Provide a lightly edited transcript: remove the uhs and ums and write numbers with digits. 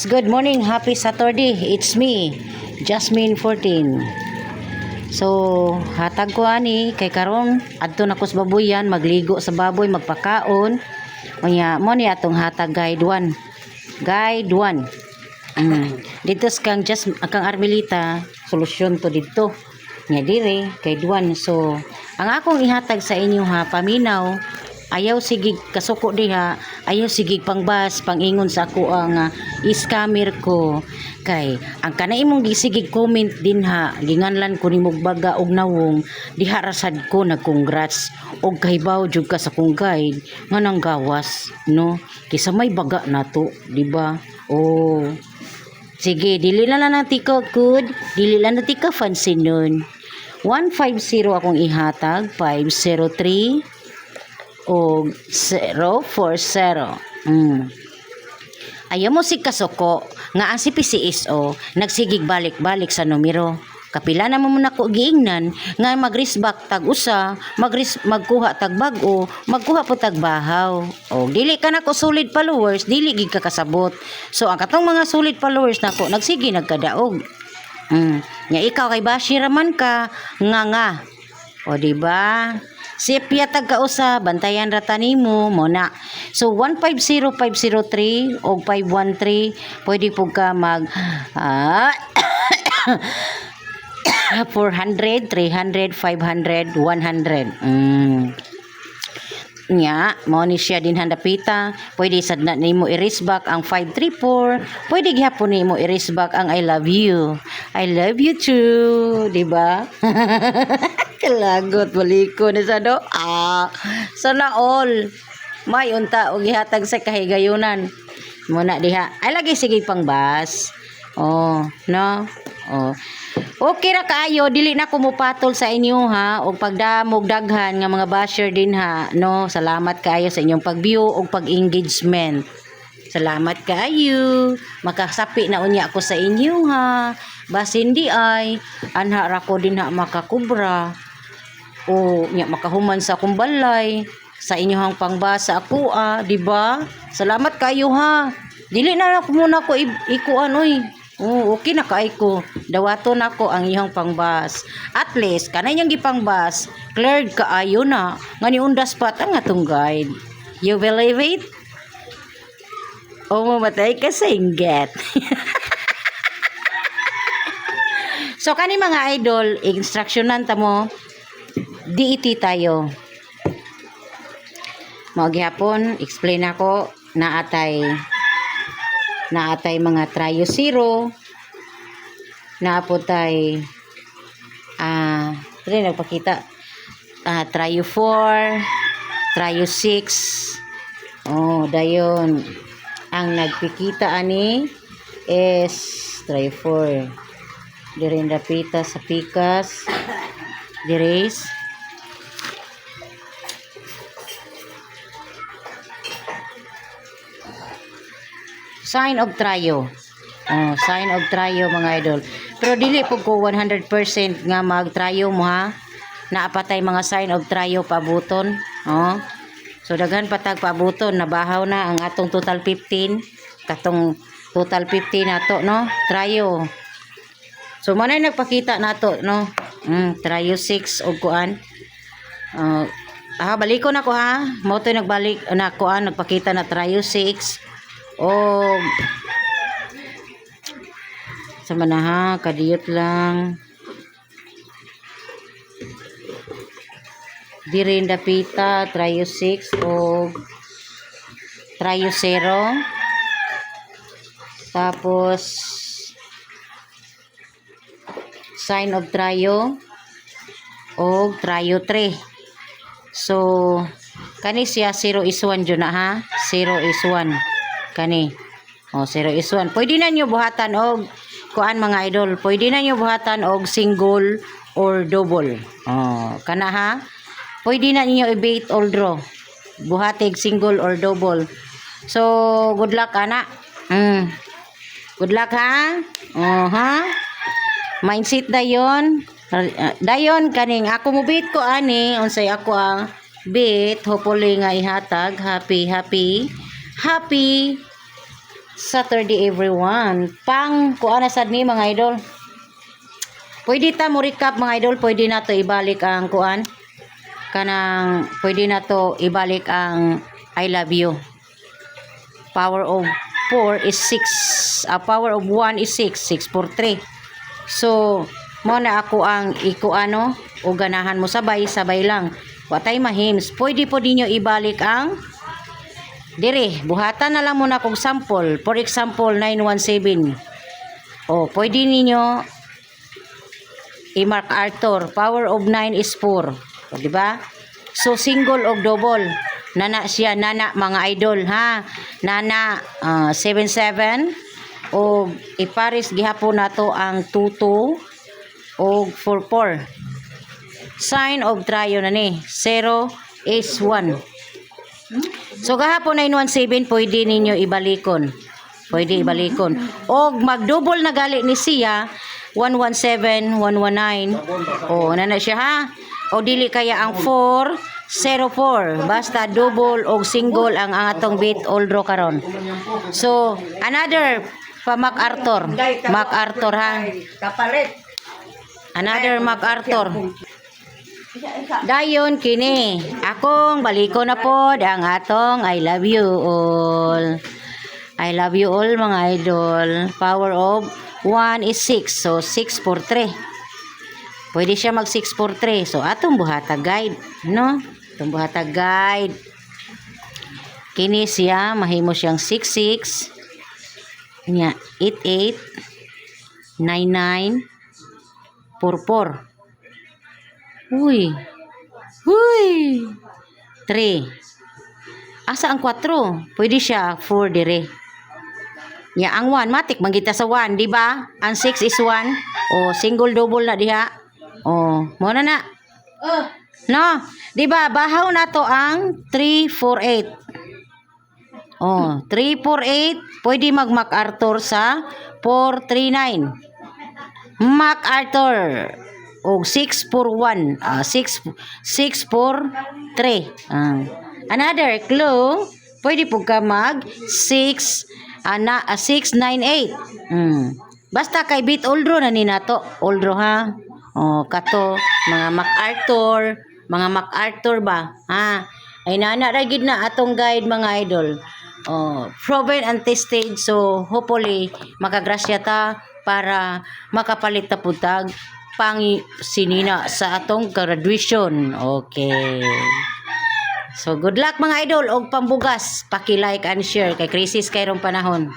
Good morning, happy Saturday. It's me, Jasmine 14. So, hatag ko ani kay karon adto na ko sa baboyan, magligo sa baboy, magpakaon. Unya mo ni atong hatag guide 1. Guide 1. Dito kang kang Armelita, solusyon to dito. Nya dire kay 1. So, ang akong ihatag sa inyo ha, paminaw. Ayaw sigig kasuko diha, ayaw sigig pangbas pangingon sa ako ang scammer ko kay ang kanay imong gisigig comment din ha, ginganlan ko nimog baga og nawong diha rasad ko nagcongrats og kahibaw jud ka sa kong guide nga nang gawas no kisa may baga nato di ba? Oh, sige, dili na lang tika good, dili lang tika fancy nun. 150 akong ihatag, 503 o 040. Ayaw mo si kasuko nga ang si PCSO nagsigig balik-balik sa numero. Kapila na mo muna ko giingnan nga mag-risback tag usa, magkuha tag bag-o, magkuha po tag bahaw. O dili ka na ko solid followers, dili gid ka kasabot. So ang katong mga solid followers nako nagsige nagkadaog. Nya ikaw kay Bashir man ka nga. O di ba? Sepia tag kausa bantayan rata nimo mo na. So 150 503 o 513 pwede pug ka mag 400 300 500 100. Nya mo ni siya din handapita, pwede sad na nimo i-raise back ang 534, pwede gyapon nimo i-raise back ang I love you too, di ba? Kalagot baliko ni sa do. Sana all may unta og gihatag sa kahigayunan muna diha ay lagi sige pangbas. Oh no, oh okay ra kaayo, dili na ko mupatol sa inyo ha og pagdamog daghan nga mga basher din ha no. Salamat kaayo sa inyong pag-view og pag-engagement. Salamat kaayo, makasapi na unya ako sa inyo ha. Basin di ay anha ra ko din ha makakubra o nya makahuman sa akong balay sa inyong pangbasa ako di ba? Salamat kayo ha. Dili na ako muna ko ikuan oy. Oh, okay na kay ko. Dawaton ako ang iyong pangbas. At least kanay yang gipangbas, cleared kaayo na. Nga ni undas pat ang atong guide. You believe it? O mamatay ka sa inggit. So kani mga idol, instructionan ta mo. DET tayo. Maghapon explain ako na atay mga trio zero na apotay rin nagpakita trio 4 trio 6 dayon ang nagpikita ani is trio 4 dirin dapita sa pikas diris sign of trio. Sign of trio mga idol. Pero dili po ko 100% nga mag-trio mo ha. Naapatay mga sign of trio pabuton. So daghan patag pabuton, nabahaw na ang atong total 15. Katong total 15 nato no, trio. So manay nagpakita nato no. Trio 6 og kuan. Balikon ako ha. Mo to nagbalik na kuan, nagpakita na trio 6. Sama na ha, kadiyot lang. Dirin dapita, trio 6 o trio 0. Tapos sign of trio o trio 3. So, kani siya 0 is 1 dyan na ha. 0 is 1. Kani 0 is 1. Pwede na nyo buhatan og kuan mga idol, pwede na nyo buhatan og single or double. Kana ha, pwede na niyo i-bait all draw, buhatig single or double. So good luck ana. Good luck ha. Mindset dayon kaning ako mo bait ko ani unsay ako ang bait, hopefully nga ihatag happy Saturday everyone. Kuan na sad ni mga idol. Pwede ta mo recap mga idol, pwede na to ibalik ang kuan. Pwede na to ibalik ang I love you. Power of 4 is 6. Power of 1 is 6. 6 for 3. So, mo na ako ang ikuano o ganahan mo sabay lang. Watay mahims. Pwede po ninyo ibalik ang dire. Buhatan na lang muna kong sample. For example, 917. O, pwede ninyo i-Mark Arthur. Power of 9 is 4. O, diba? So, single o double. Nana siya, nana mga idol, ha? Nana 77. O, iparis gihapon na to ang 22 o 44. Sign of trio na ni. 0 is 1. So, gahapon 917, pwede ninyo ibalikon. Pwede ibalikon. O, mag-double na gali ni siya, 117, 119. O, nana siya, ha? O, dili kaya ang 404. Basta double o single ang atong bit all draw karon. So, another pa MacArthur. MacArthur, ha? Another MacArthur. Dayon kini. Akong baliko na pod ang atong I love you all. I love you all mga idol. Power of 1 is 6. So, 6 for 3. Pwede siya mag 6 for 3. So, atong buhata guide. No? Atong buhata guide. Kini siya. Mahimo siyang 6-6. 8-8. 9-9. 4-4. Uy. Uy. 3. Asa ang 4? Pwede siya 4 dire. Ya, ang 1 matik manggita sa 1, di ba? Ang 6 is 1. O single double na diha. O, mo na. No, di ba? Bahaw na to ang 348. O, 348 pwede mag MacArthur sa 439. MacArthur. O 641. 643. Another clue, pwede po ka mag 698. Basta kay bit oldro na ni nato. Oldro, ha? O kato mga MacArthur ba? Ha? Ay nana ra gid na atong guide mga idol. Proven and tested, so hopefully makagrasya ta para makapalit ta putag pang sinina sa atong graduation. Okay. So good luck mga idol og pambugas, paki-like and share kay crisis kayrong panahon.